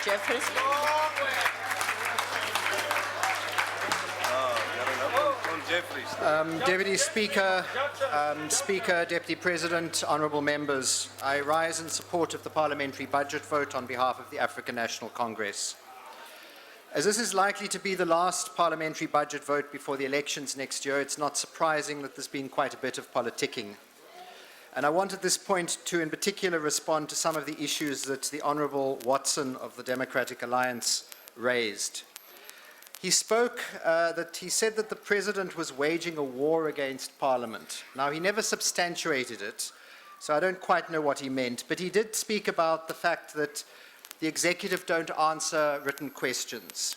Jeffery. Deputy Speaker, Deputy President, honourable members, I rise in support of the parliamentary budget vote on behalf of the African National Congress. As this is likely to be the last parliamentary budget vote before the elections next year, it's not surprising that there's been quite a bit of politicking. And I want at this point to in particular respond to some of the issues that the Honourable Watson of the Democratic Alliance raised. He spoke he said that the President was waging a war against Parliament. Now, he never substantiated it, so I don't quite know what he meant, but he did speak about the fact that the Executive don't answer written questions.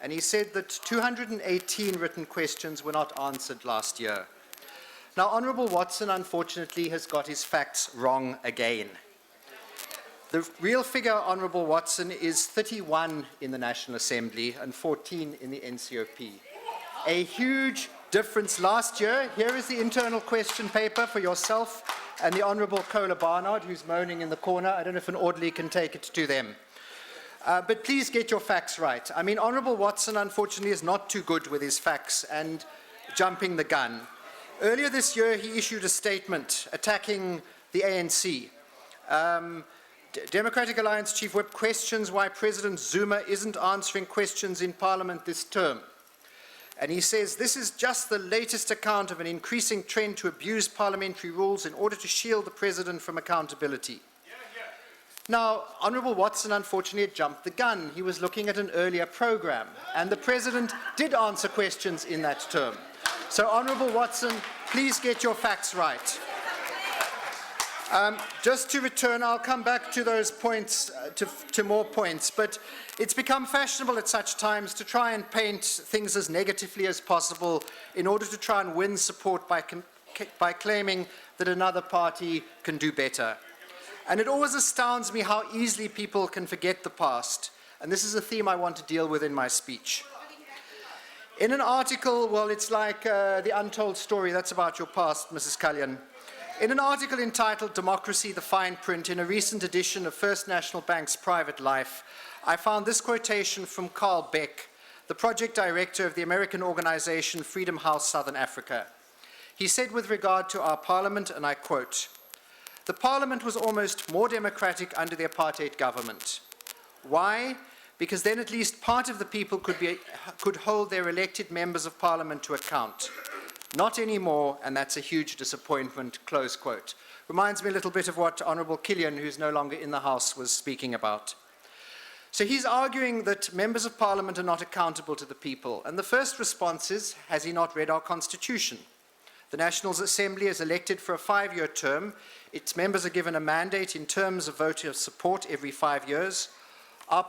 And he said that 218 written questions were not answered last year. Now, Honourable Watson, unfortunately, has got his facts wrong again. The real figure, Honourable Watson, is 31 in the National Assembly and 14 in the NCOP. A huge difference last year. Here is the internal question paper for yourself and the Honourable Kola Barnard, who's moaning in the corner. I don't know if an orderly can take it to them. But please get your facts right. I mean, Honourable Watson, unfortunately, is not too good with his facts and jumping the gun. Earlier this year, he issued a statement attacking the ANC. Democratic Alliance Chief Whip questions why President Zuma isn't answering questions in Parliament this term. And he says, this is just the latest account of an increasing trend to abuse parliamentary rules in order to shield the President from accountability. Now, Honourable Watson, unfortunately, had jumped the gun. He was looking at an earlier programme, and the President did answer questions in that term. So, Honourable Watson, please get your facts right. Just to return, I'll come back to those points, to more points, but it's become fashionable at such times to try and paint things as negatively as possible in order to try and win support by claiming that another party can do better. And it always astounds me how easily people can forget the past, and this is a theme I want to deal with in my speech. In an article, well, it's like the untold story, that's about your past, Mrs. Kalyan. In an article entitled Democracy, the Fine Print, in a recent edition of First National Bank's Private Life, I found this quotation from Carl Beck, the project director of the American organization Freedom House Southern Africa. He said with regard to our parliament, and I quote, "The parliament was almost more democratic under the apartheid government. Why? Because then at least part of the people could hold their elected members of parliament to account. Not anymore, and that's a huge disappointment," close quote. Reminds me a little bit of what Honourable Killian, who's no longer in the House, was speaking about. So he's arguing that members of parliament are not accountable to the people. And the first response is, has he not read our constitution? The National Assembly is elected for a 5-year term. Its members are given a mandate in terms of voter support every 5 years.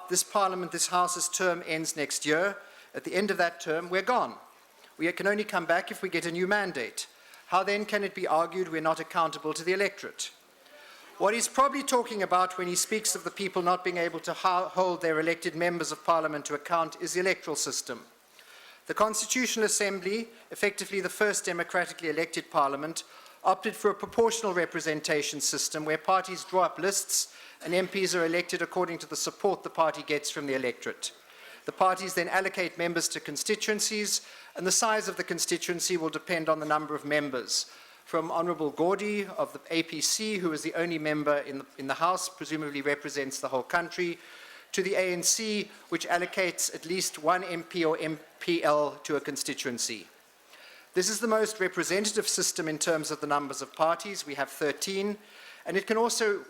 This parliament, this House's term ends next year. At the end of that term, we're gone. We can only come back if we get a new mandate. How then can it be argued we're not accountable to the electorate? What he's probably talking about when he speaks of the people not being able to hold their elected members of parliament to account is the electoral system. The Constitutional Assembly, effectively the first democratically elected parliament, opted for a proportional representation system where parties draw up lists and MPs are elected according to the support the party gets from the electorate. The parties then allocate members to constituencies, and the size of the constituency will depend on the number of members. From Honourable Gordy of the APC, who is the only member in the House, presumably represents the whole country, to the ANC, which allocates at least one MP or MPL to a constituency. This is the most representative system in terms of the numbers of parties. We have 13, and it can also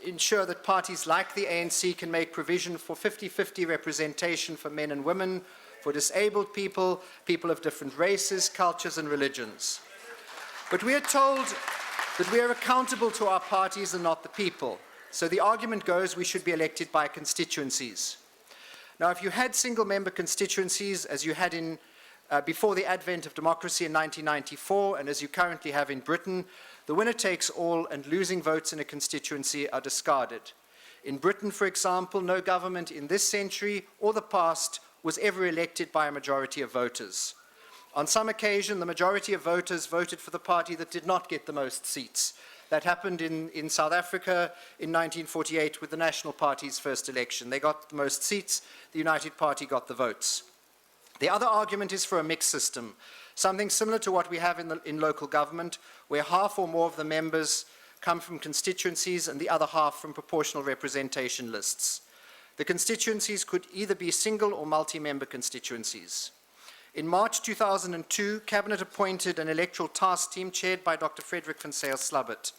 ensure that parties like the ANC can make provision for 50-50 representation for men and women, for disabled people, people of different races, cultures and religions. But we are told that we are accountable to our parties and not the people. So the argument goes we should be elected by constituencies. Now, if you had single-member constituencies, as you had before the advent of democracy in 1994, and as you currently have in Britain, the winner takes all and losing votes in a constituency are discarded. In Britain, for example, no government in this century or the past was ever elected by a majority of voters. On some occasion, the majority of voters voted for the party that did not get the most seats. That happened in South Africa in 1948 with the National Party's first election. They got the most seats, the United Party got the votes. The other argument is for a mixed system, something similar to what we have in local government, where half or more of the members come from constituencies and the other half from proportional representation lists. The constituencies could either be single or multi-member constituencies. In March 2002, Cabinet appointed an electoral task team chaired by Dr. Frederick van Zyl-Slabbert.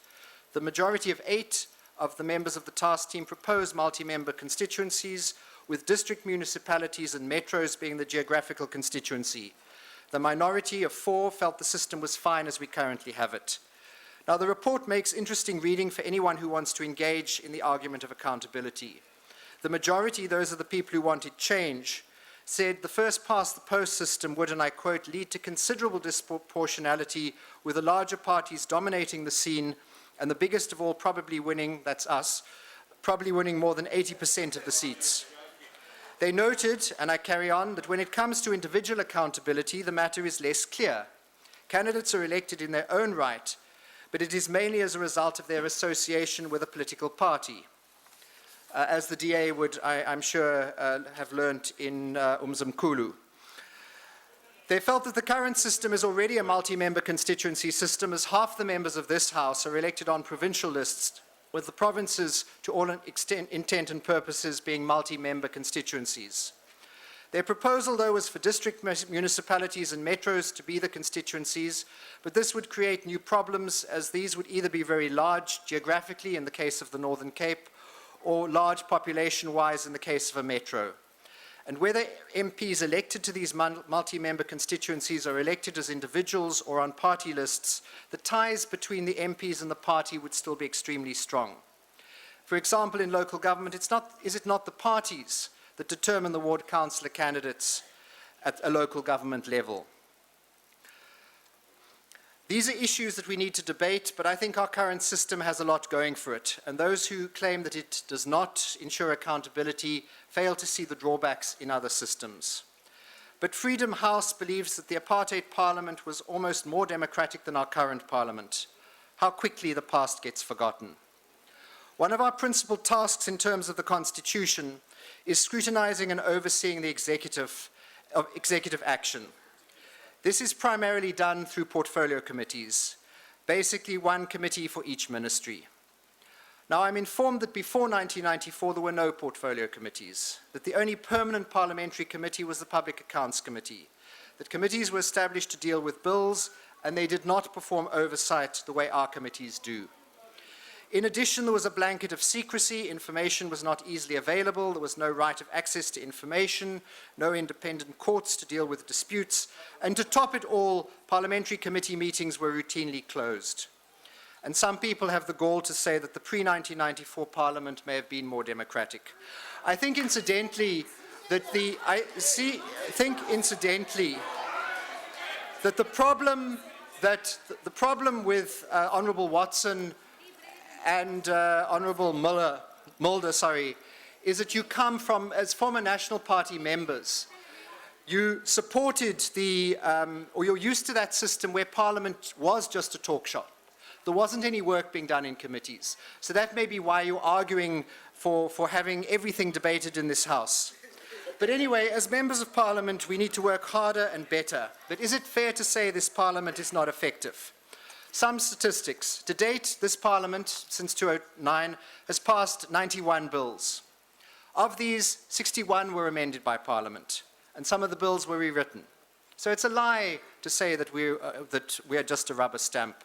The majority of 8 of the members of the task team proposed multi-member constituencies, with district municipalities and metros being the geographical constituency. The minority of 4 felt the system was fine as we currently have it. Now, the report makes interesting reading for anyone who wants to engage in the argument of accountability. The majority, those are the people who wanted change, said the first past the post system would, and I quote, lead to considerable disproportionality, with the larger parties dominating the scene and the biggest of all probably winning, that's us, probably winning more than 80% of the seats. They noted, and I carry on, that when it comes to individual accountability, the matter is less clear. Candidates are elected in their own right, but it is mainly as a result of their association with a political party. As the DA would, I'm sure, have learnt in Umzimkhulu. They felt that the current system is already a multi-member constituency system, as half the members of this House are elected on provincial lists, with the provinces, to all intent and purposes, being multi-member constituencies. Their proposal, though, was for district municipalities and metros to be the constituencies, but this would create new problems, as these would either be very large geographically in the case of the Northern Cape, or large population-wise in the case of a metro. And whether MPs elected to these multi-member constituencies are elected as individuals or on party lists, the ties between the MPs and the party would still be extremely strong. For example, in local government, is it not the parties that determine the ward councillor candidates at a local government level? These are issues that we need to debate, but I think our current system has a lot going for it, and those who claim that it does not ensure accountability fail to see the drawbacks in other systems. But Freedom House believes that the apartheid parliament was almost more democratic than our current parliament. How quickly the past gets forgotten. One of our principal tasks in terms of the Constitution is scrutinizing and overseeing the executive action. This is primarily done through portfolio committees, basically one committee for each ministry. Now, I'm informed that before 1994 there were no portfolio committees, that the only permanent parliamentary committee was the Public Accounts Committee, that committees were established to deal with bills, and they did not perform oversight the way our committees do. In addition, there was a blanket of secrecy. Information was not easily available. There was no right of access to information, no independent courts to deal with disputes, and to top it all, parliamentary committee meetings were routinely closed. And some people have the gall to say that the pre-1994 parliament may have been more democratic. I think incidentally that the problem with Honourable Watson and Honourable Mulder, is that you come from, as former National Party members, you supported or you're used to that system where Parliament was just a talk shop. There wasn't any work being done in committees. So that may be why you're arguing for having everything debated in this House. But anyway, as members of Parliament, we need to work harder and better. But is it fair to say this Parliament is not effective? Some statistics. To date, this Parliament, since 2009, has passed 91 bills. Of these, 61 were amended by Parliament, and some of the bills were rewritten. So it's a lie to say that we are just a rubber stamp.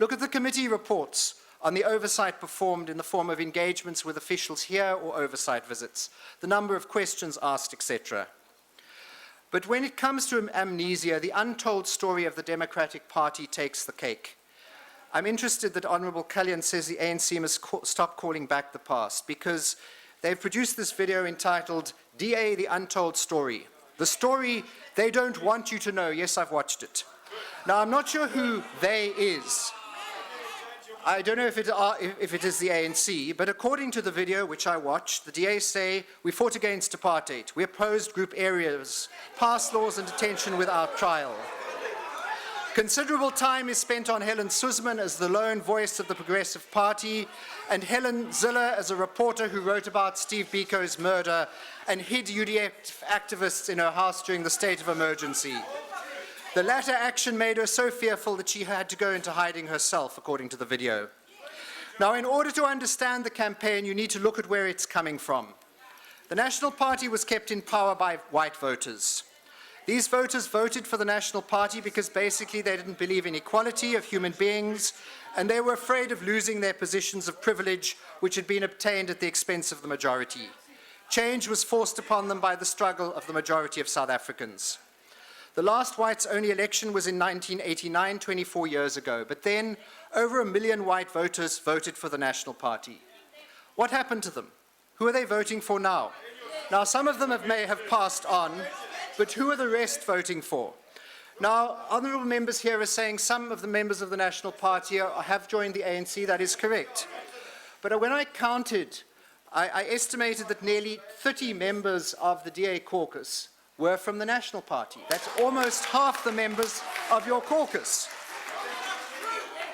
Look at the committee reports on the oversight performed in the form of engagements with officials here or oversight visits, the number of questions asked, etc. But when it comes to amnesia, the untold story of the Democratic Party takes the cake. I'm interested that Honourable Kalyan says the ANC must stop calling back the past, because they've produced this video entitled DA The Untold Story. The story they don't want you to know. Yes, I've watched it. Now, I'm not sure who they is. I don't know if it is the ANC, but according to the video which I watched, the DA say, we fought against apartheid, we opposed group areas, passed laws and detention without trial. Considerable time is spent on Helen Suzman as the lone voice of the Progressive Party, and Helen Ziller as a reporter who wrote about Steve Biko's murder and hid UDF activists in her house during the state of emergency. The latter action made her so fearful that she had to go into hiding herself, according to the video. Now, in order to understand the campaign, you need to look at where it's coming from. The National Party was kept in power by white voters. These voters voted for the National Party because basically they didn't believe in equality of human beings, and they were afraid of losing their positions of privilege which had been obtained at the expense of the majority. Change was forced upon them by the struggle of the majority of South Africans. The last whites-only election was in 1989, 24 years ago, but then over 1 million white voters voted for the National Party. What happened to them? Who are they voting for now? Now, some of them may have passed on, but who are the rest voting for? Now, honourable members here are saying some of the members of the National Party have joined the ANC. That is correct. But when I counted, I estimated that nearly 30 members of the DA caucus were from the National Party. That's almost half the members of your caucus.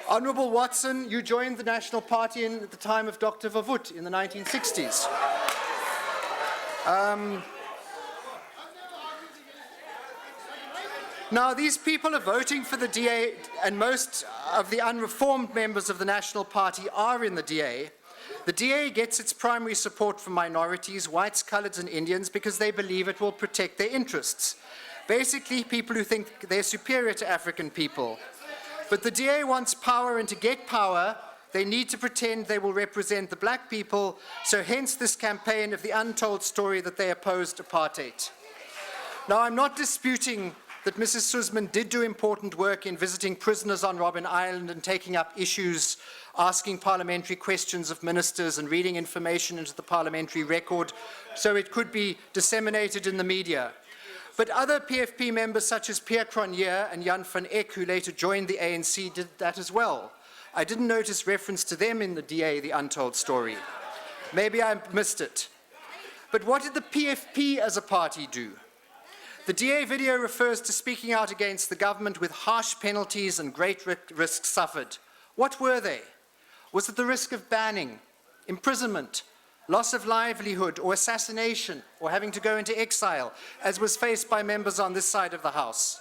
Honourable Watson, you joined the National Party at the time of Dr. Verwoerd in the 1960s. Now, these people are voting for the DA, and most of the unreformed members of the National Party are in the DA. The DA gets its primary support from minorities, whites, coloureds and Indians, because they believe it will protect their interests. Basically, people who think they're superior to African people. But the DA wants power, and to get power, they need to pretend they will represent the black people, so hence this campaign of the untold story that they opposed apartheid. Now, I'm not disputing that Mrs. Suzman did do important work in visiting prisoners on Robben Island and taking up issues, asking parliamentary questions of ministers and reading information into the parliamentary record so it could be disseminated in the media. But other PFP members such as Pierre Cronje and Jan van Eck, who later joined the ANC, did that as well. I didn't notice reference to them in the DA, The Untold Story. Maybe I missed it. But what did the PFP as a party do? The DA video refers to speaking out against the government with harsh penalties and great risks suffered. What were they? Was it the risk of banning, imprisonment, loss of livelihood, or assassination, or having to go into exile, as was faced by members on this side of the House?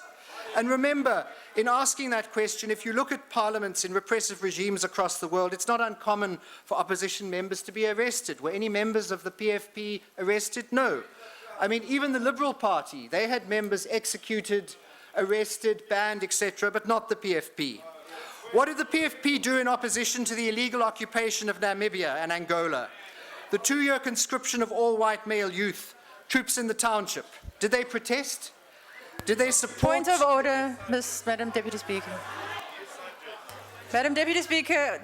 And remember, in asking that question, if you look at parliaments in repressive regimes across the world, it's not uncommon for opposition members to be arrested. Were any members of the PFP arrested? No. I mean, even the Liberal Party, they had members executed, arrested, banned, etc., but not the PFP. What did the PFP do in opposition to the illegal occupation of Namibia and Angola? The 2-year conscription of all white male youth, troops in the township. Did they protest? Did they support? Point of order, Madam Deputy Speaker. Madam Deputy Speaker,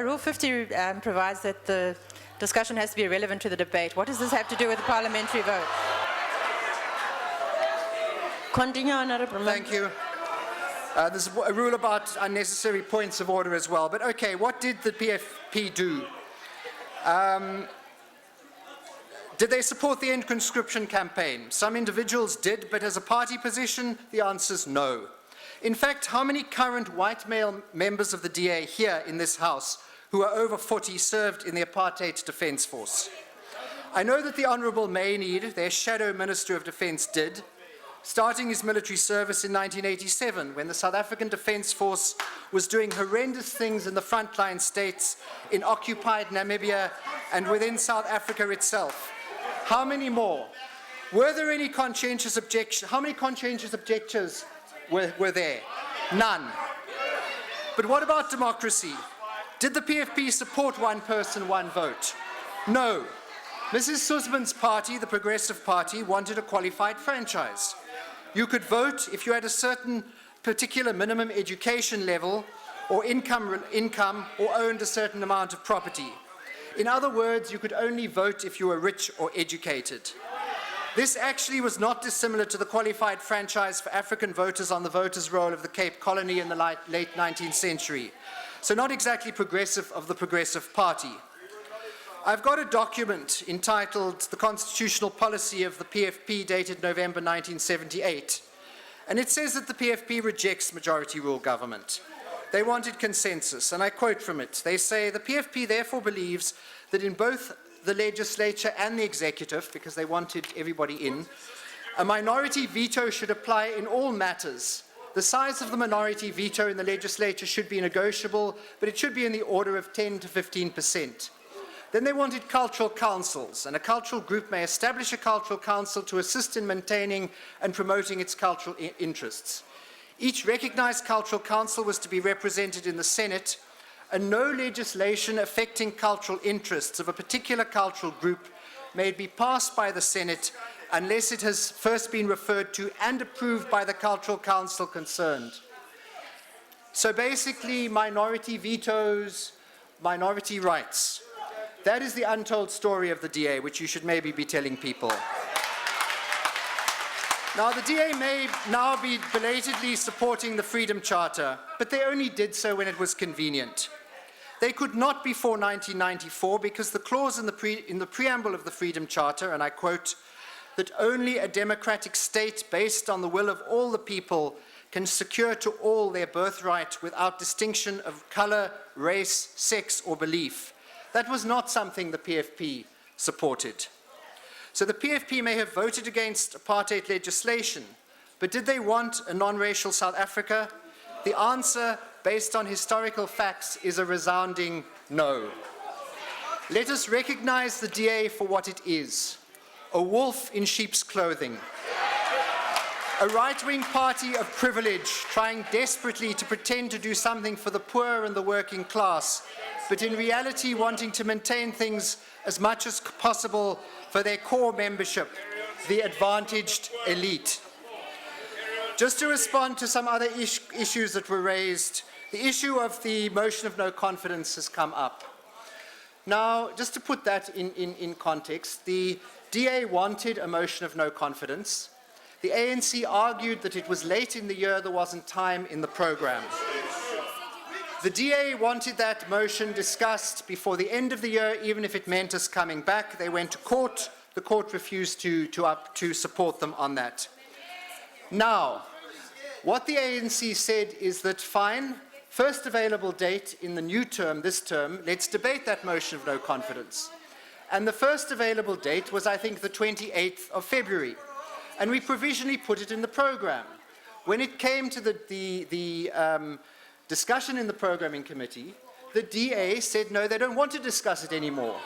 Rule 50 provides that the discussion has to be relevant to the debate. What does this have to do with the parliamentary vote? Continue, Honourable Member. Thank you. There's a rule about unnecessary points of order as well. But okay, what did the PFP do? Did they support the end conscription campaign? Some individuals did, but as a party position, the answer is no. In fact, how many current white male members of the DA here in this House who are over 40 served in the Apartheid Defence Force? I know that the Honourable Mayneed, their shadow Minister of Defence, did, starting his military service in 1987 when the South African Defence Force was doing horrendous things in the frontline states in occupied Namibia and within South Africa itself. How many more? Were there any conscientious objections? How many conscientious objectors were there? None. But what about democracy? Did the PFP support one person, one vote? No. Mrs. Suzman's party, the Progressive Party, wanted a qualified franchise. You could vote if you had a certain particular minimum education level or income or owned a certain amount of property. In other words, you could only vote if you were rich or educated. This actually was not dissimilar to the qualified franchise for African voters on the voters' roll of the Cape Colony in the late 19th century. So not exactly progressive of the Progressive Party. I've got a document entitled The Constitutional Policy of the PFP dated November 1978. And it says that the PFP rejects majority rule government. They wanted consensus, and I quote from it. They say, the PFP therefore believes that in both the legislature and the executive, because they wanted everybody in, a minority veto should apply in all matters. The size of the minority veto in the legislature should be negotiable, but it should be in the order of 10 to 15%. Then they wanted cultural councils, and a cultural group may establish a cultural council to assist in maintaining and promoting its cultural interests. Each recognized cultural council was to be represented in the Senate, and no legislation affecting cultural interests of a particular cultural group may be passed by the Senate unless it has first been referred to and approved by the cultural council concerned. So basically, minority vetoes, minority rights. That is the untold story of the DA, which you should maybe be telling people. Now, the DA may now be belatedly supporting the Freedom Charter, but they only did so when it was convenient. They could not before 1994 because the clause in the preamble of the Freedom Charter, and I quote, that only a democratic state based on the will of all the people can secure to all their birthright without distinction of color, race, sex, or belief. That was not something the PFP supported. So the PFP may have voted against apartheid legislation, but did they want a non-racial South Africa? The answer, based on historical facts, is a resounding no. Let us recognize the DA for what it is, a wolf in sheep's clothing. A right-wing party of privilege trying desperately to pretend to do something for the poor and the working class, but in reality wanting to maintain things as much as possible for their core membership, the advantaged elite. Just to respond to some other issues that were raised, the issue of the motion of no confidence has come up. Now, just to put that in context, the DA wanted a motion of no confidence. The ANC argued that it was late in the year, there wasn't time in the program. The DA wanted that motion discussed before the end of the year, even if it meant us coming back. They went to court. The court refused to support them on that. Now, what the ANC said is that fine, first available date in the new term, this term, let's debate that motion of no confidence. And the first available date was, I think, the 28th of February. And we provisionally put it in the program. When it came to the discussion in the programming committee, the DA said, no, they don't want to discuss it anymore.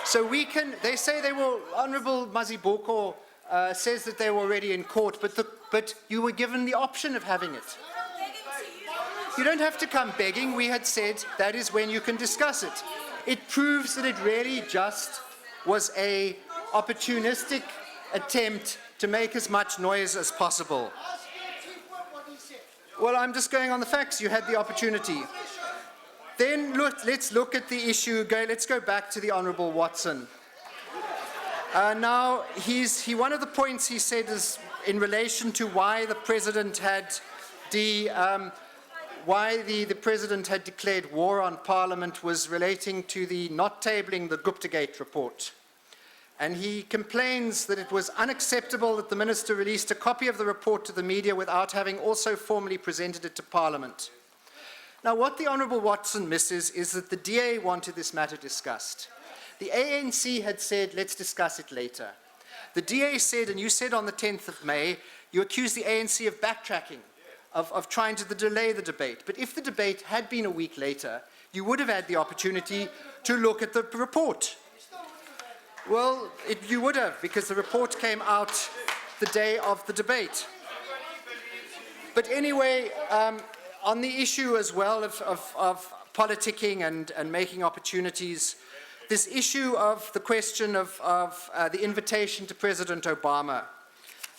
So they say they were, Honorable Mazibuko says that they were already in court, but you were given the option of having it. You don't have to come begging. We had said that is when you can discuss it. It proves that it really just was an opportunistic attempt to make as much noise as possible. Well, I'm just going on the facts. You had the opportunity. Then let's look at the issue. Let's go back to the Honourable Watson. Now, one of the points he said is in relation to why the President had declared war on Parliament was relating to the not tabling the Guptagate report. And he complains that it was unacceptable that the Minister released a copy of the report to the media without having also formally presented it to Parliament. Now, what the Honourable Watson misses is that the DA wanted this matter discussed. The ANC had said, let's discuss it later. The DA said, and you said on the 10th of May, you accused the ANC of backtracking, of trying to delay the debate. But if the debate had been a week later, you would have had the opportunity to look at the report. Well, you would have, because the report came out the day of the debate. But anyway, on the issue as well of politicking and making opportunities, this issue of the question of the invitation to President Obama,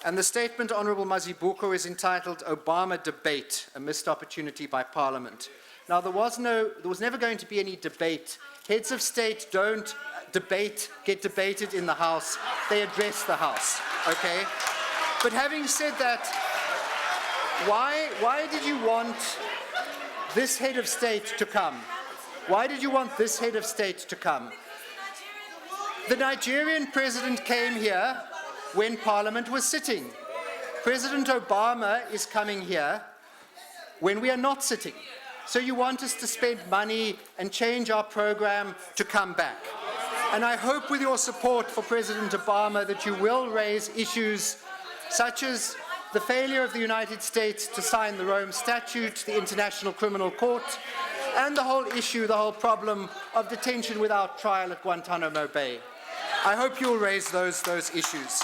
and the statement, Honourable Mazibuko, is entitled Obama Debate, a Missed Opportunity by Parliament. Now, there was never going to be any debate. Heads of state don't get debated in the House, they address the House, okay? But having said that, why did you want this head of state to come? Why did you want this head of state to come? The Nigerian president came here when Parliament was sitting. President Obama is coming here when we are not sitting. So you want us to spend money and change our program to come back. And I hope with your support for President Obama that you will raise issues such as the failure of the United States to sign the Rome Statute, the International Criminal Court, and the whole issue, the whole problem of detention without trial at Guantanamo Bay. I hope you will raise those issues.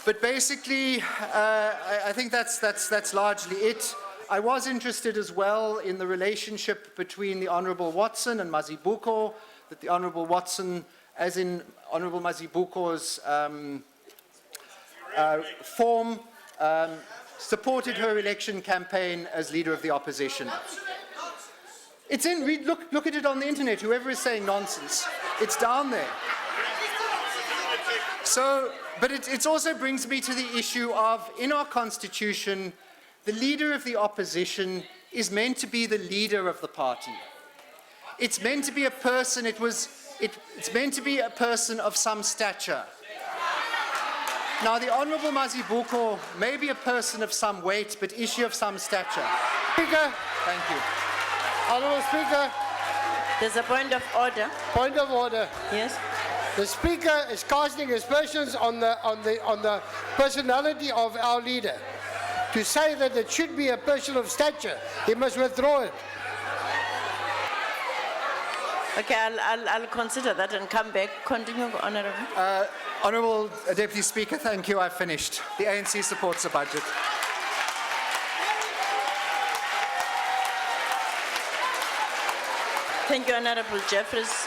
But basically, I think that's largely it. I was interested as well in the relationship between the Honourable Watson and Mazibuko, that the Honourable Watson, as in Honourable Mazibuko's form, supported her election campaign as leader of the opposition. It's in, look at it on the internet, whoever is saying nonsense. It's down there. So, but it also brings me to the issue of, in our constitution, the leader of the opposition is meant to be the leader of the party. It's meant to be a person, it's meant to be a person of some stature. Now, the Honourable Mazibuko may be a person of some weight, but is she of some stature? Speaker. Thank you. Honourable Speaker. There's a point of order. Point of order. Yes. The Speaker is casting aspersions on the personality of our leader. To say that it should be a person of stature, he must withdraw it. Okay, I'll consider that and come back. Continue, Honourable. Honourable Deputy Speaker, thank you. I've finished. The ANC supports the budget. Thank you, Honourable Jeffery.